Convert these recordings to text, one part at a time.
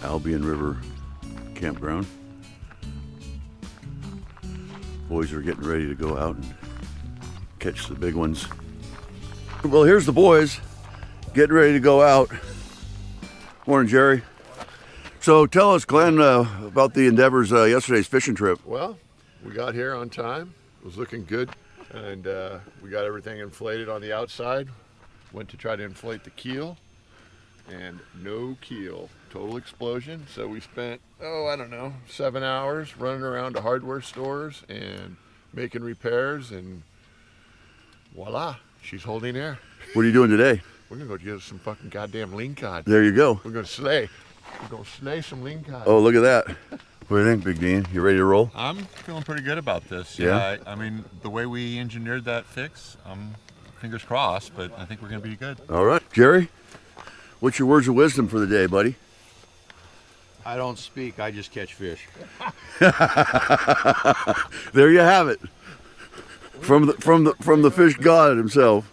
Albion River campground. Boys are getting ready to go out and catch the big ones. Well, here's the boys getting ready to go out. Morning, Jerry. So tell us, Glenn, about the endeavors yesterday's fishing trip. Well, we got here on time. It was looking good, and we got everything inflated on the outside. Went to try to inflate the keel, and no keel. Total explosion. So we spent, I don't know, 7 hours running around to hardware stores and making repairs, and voila, she's holding air. What are you doing today? We're gonna go get some fucking goddamn lingcod. There you go. We're gonna slay. We're gonna slay some lingcod. Oh, look at that. What do you think, Big Dean? You ready to roll? I'm feeling pretty good about this. Yeah? I mean, the way we engineered that fix, fingers crossed, but I think we're gonna be good. All right. Jerry, what's your words of wisdom for the day, buddy? I don't speak, I just catch fish. There you have it. From the fish god himself.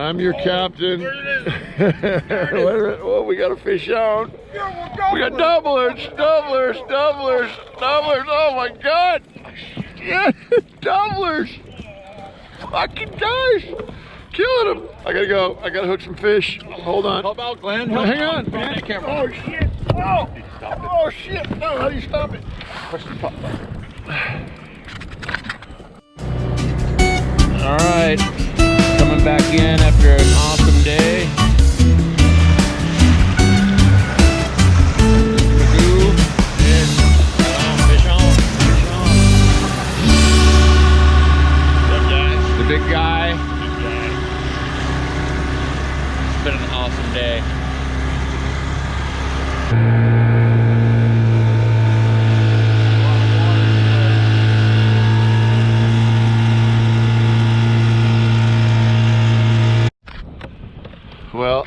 I'm your captain. Well, we got a fish on. We got doublers. Oh my God. Yeah, doublers. Fucking guys. Killing them. I gotta go. I gotta hook some fish. Hold on. Help out, Glenn. No, hang on. Oh shit. Oh shit. No, how do you stop it? Push the top. All right, coming back in after an awesome day. The big guy. It's been an awesome day. Well,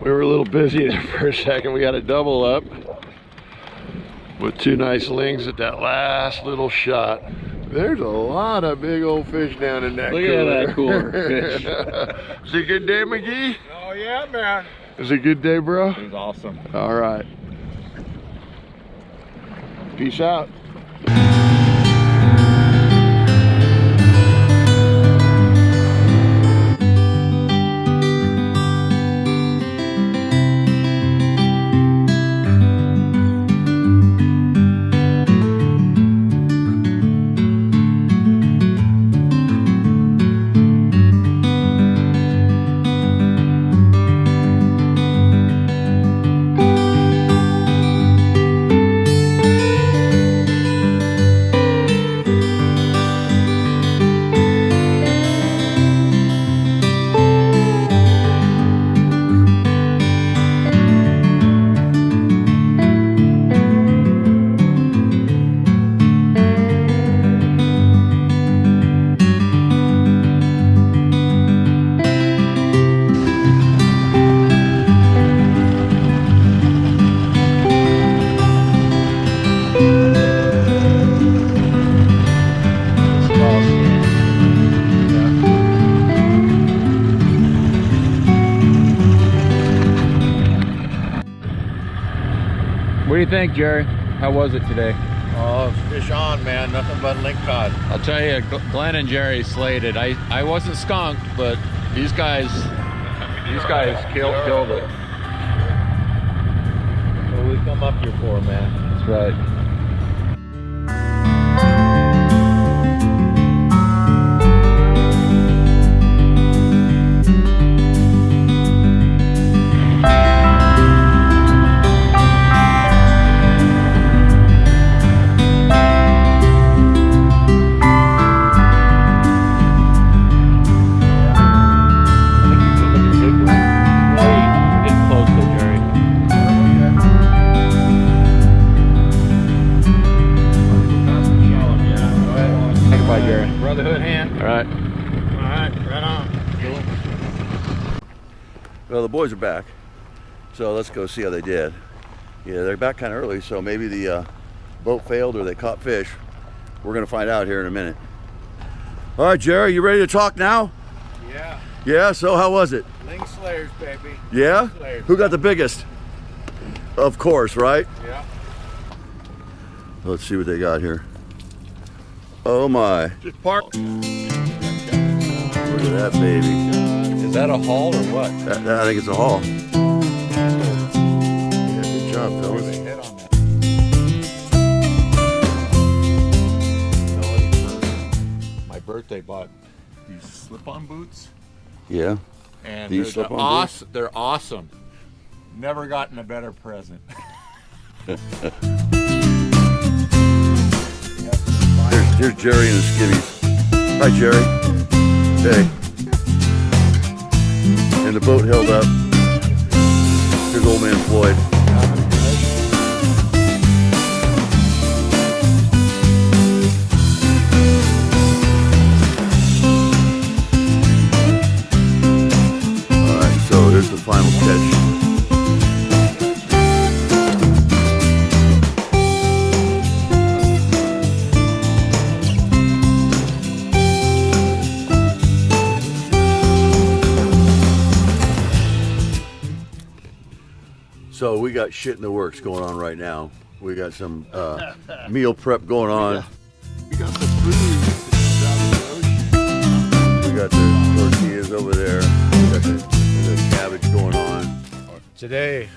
we were a little busy there for a second. We got a double up with two nice lings at that last little shot. There's a lot of big old fish down in that cooler. Look at that cooler fish. Is it a good day, McGee? Oh yeah, man. Is it a good day, bro? It was awesome. All right. Peace out. you think, Jerry? How was it today? Oh, fish on, man. Nothing but link cod. I'll tell you, Glenn and Jerry slayed it. I wasn't skunked, but these guys killed it. What we come up here for, man. That's right. Brotherhood hand. All right. All right, right on. Well, the boys are back, so let's go see how they did. Yeah, they're back kind of early, so maybe the boat failed or they caught fish. We're gonna find out here in a minute. All right, Jerry, you ready to talk now? Yeah. Yeah, so how was it? Link slayers, baby. Yeah? Slayers. Who got the biggest? Of course, right? Yeah. Let's see what they got here. Oh my. Just park. Look at that baby. Is that a haul or what? I think it's a haul. Yeah, good job, fellas. Hit on that. My birthday bought these slip-on boots, Yeah. and These they're slip-on awesome. They're awesome. Never gotten a better present. Here's Jerry and his skivvies. Hi, Jerry. Hey. And the boat held up. Here's old man Floyd. All right, so here's the final catch. So we got shit in the works going on right now. We got some meal prep going on. We got the food out of the ocean. We got the tortillas over there. We got the cabbage going on. Today,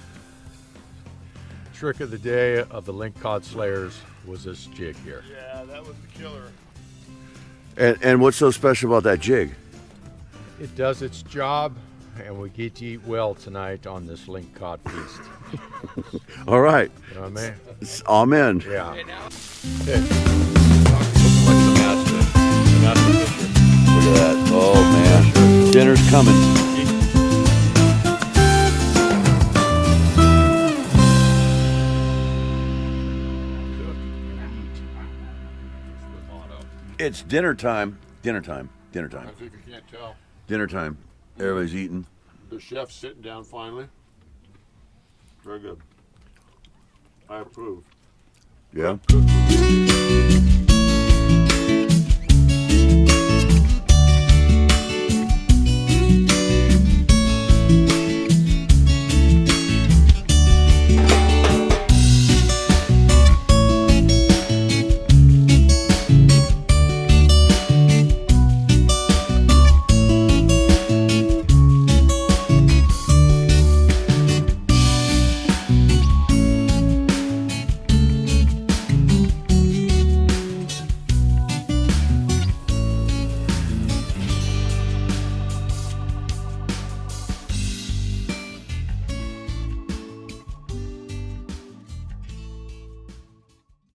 trick of the day of the link cod slayers was this jig here. Yeah, that was the killer. And what's so special about that jig? It does its job, and we get to eat well tonight on this link cod feast. All right. You know what I mean? Amen. Yeah. Look at that. Oh man. Dinner's coming. It's dinner time. Dinner time. Dinner time. I think you can't tell. Dinner time. Everybody's eating. The chef's sitting down finally. Very good. I approve. Yeah.